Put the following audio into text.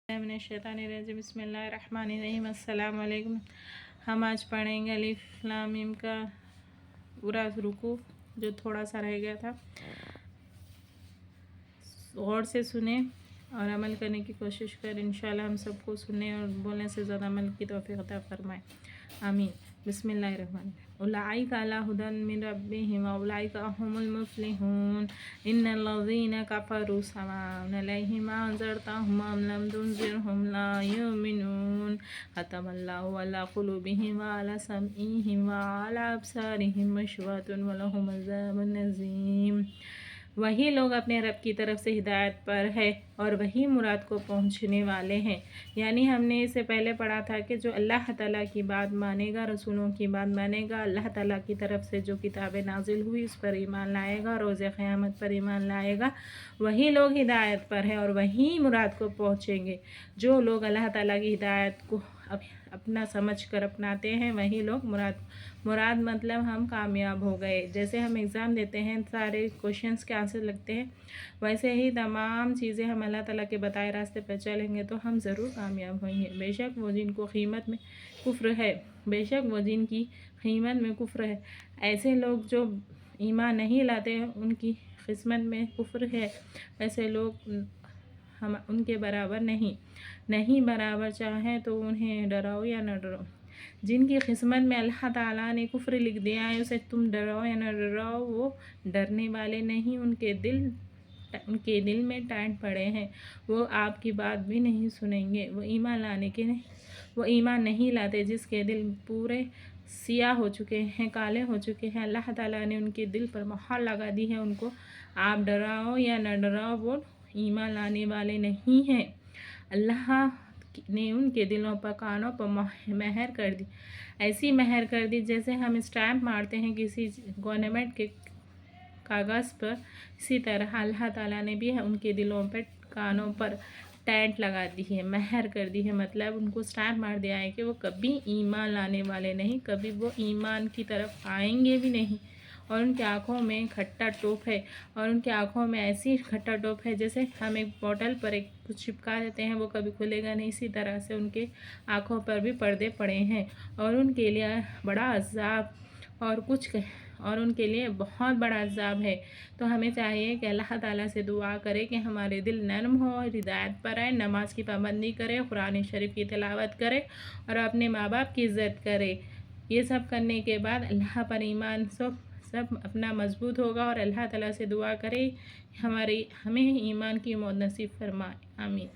मिनश्शैतानिर्रजीम बिस्मिल्लाहिर्रहमानिर्रहीम। अस्सलाम वालेकुम। हम आज पढ़ेंगे अलिफ लाम मीम का पूरा रुकू जो थोड़ा सा रह गया था। गौर से सुने और अमल करने की कोशिश करें। इंशाल्लाह हम सबको सुनने और बोलने से ज़्यादा अमल की तौफीक अता फरमाए, आमीन। बिस्मिल्लाहिर्रहमानिर्रहीम। उलाइका अला हुदन मिन रब्बिहिम व उलाइका हुमुल मुफ्लिहून। इन्नल्लज़ीना कफ़रू सवाअन अलैहिम अअनज़रतहुम अम लम तुनज़िरहुम ला युमिनून। खतमल्लाहु अला क़ुलूबिहिम व अला समइहिम व अला अब्सारिहिम ग़िशवतुन व लहुम अज़ाबुन अज़ीम। वही लोग अपने रब की तरफ से हिदायत पर है और वही मुराद को पहुंचने वाले हैं। यानी हमने इससे पहले पढ़ा था कि जो अल्लाह ताला की बात मानेगा, रसूलों की बात मानेगा, अल्लाह ताला की तरफ से जो किताबें नाजिल हुई उस पर ईमान लाएगा, रोज़े क़यामत पर ईमान लाएगा, वही लोग हिदायत पर है और वही मुराद को पहुँचेंगे। जो लोग अल्लाह ताला की हिदायत को अपना समझ कर अपनाते हैं वही लोग मुराद मतलब हम कामयाब हो गए। जैसे हम एग्ज़ाम देते हैं, सारे क्वेश्चंस के आंसर लगते हैं, वैसे ही तमाम चीज़ें हम अल्लाह ताला के बताए रास्ते पर चलेंगे तो हम ज़रूर कामयाब होंगे। बेशक वो जिनको क़ीमत में कुफ्र है, बेशक वो जिनकी क़ीमत में कुफ्र है, ऐसे लोग जो ईमान नहीं लाते हैं उनकी किस्मत में कुफ्र है, ऐसे लोग हम उनके बराबर नहीं बराबर। चाहें तो उन्हें डराओ या न डराओ। जिनकी किस्मत में अल्लाह ताला ने कुफ्र लिख दिया है उसे तुम डराओ या न डराओ, वो डरने वाले नहीं, उनके दिल में टाँट पड़े हैं, वो आपकी बात भी नहीं सुनेंगे। वो ईमान नहीं लाते जिसके दिल पूरे सियाह हो चुके हैं, काले हो चुके हैं। अल्लाह ताला ने उनके दिल पर मोहर लगा दी है। उनको आप डराओ या न डराओ, वो ईमान लाने वाले नहीं हैं। अल्लाह ने उनके दिलों पर, कानों पर मेहर कर दी, ऐसी मेहर कर दी जैसे हम स्टैम्प मारते हैं किसी गवर्नमेंट के कागज़ पर, इसी तरह अल्लाह ताला ने भी उनके दिलों पर, कानों पर टैंट लगा दी है, मेहर कर दी है। मतलब उनको स्टैम्प मार दिया है कि वो कभी ईमान लाने वाले नहीं, कभी वो ईमान की तरफ आएंगे भी नहीं। और उनकी आँखों में खट्टा टोप है, और उनकी आँखों में ऐसी खट्टा टोप है जैसे हम एक बॉटल पर एक कुछ चिपका देते हैं, वो कभी खुलेगा नहीं। इसी तरह से उनके आँखों पर भी पर्दे पड़े हैं और उनके लिए बड़ा अज़ाब और उनके लिए बहुत बड़ा अज़ाब है। तो हमें चाहिए कि अल्लाह ताला से दुआ करें कि हमारे दिल नरम हो और हिदायत पर आए, नमाज की पाबंदी करें, कुरान शरीफ की तिलावत करें और अपने माँ बाप की इज़्ज़त करें। ये सब करने के बाद अल्लाह पर ईमान सब अपना मजबूत होगा और अल्लाह ताला से दुआ करें हमें ईमान की मौत नसीब फरमाए, आमीन।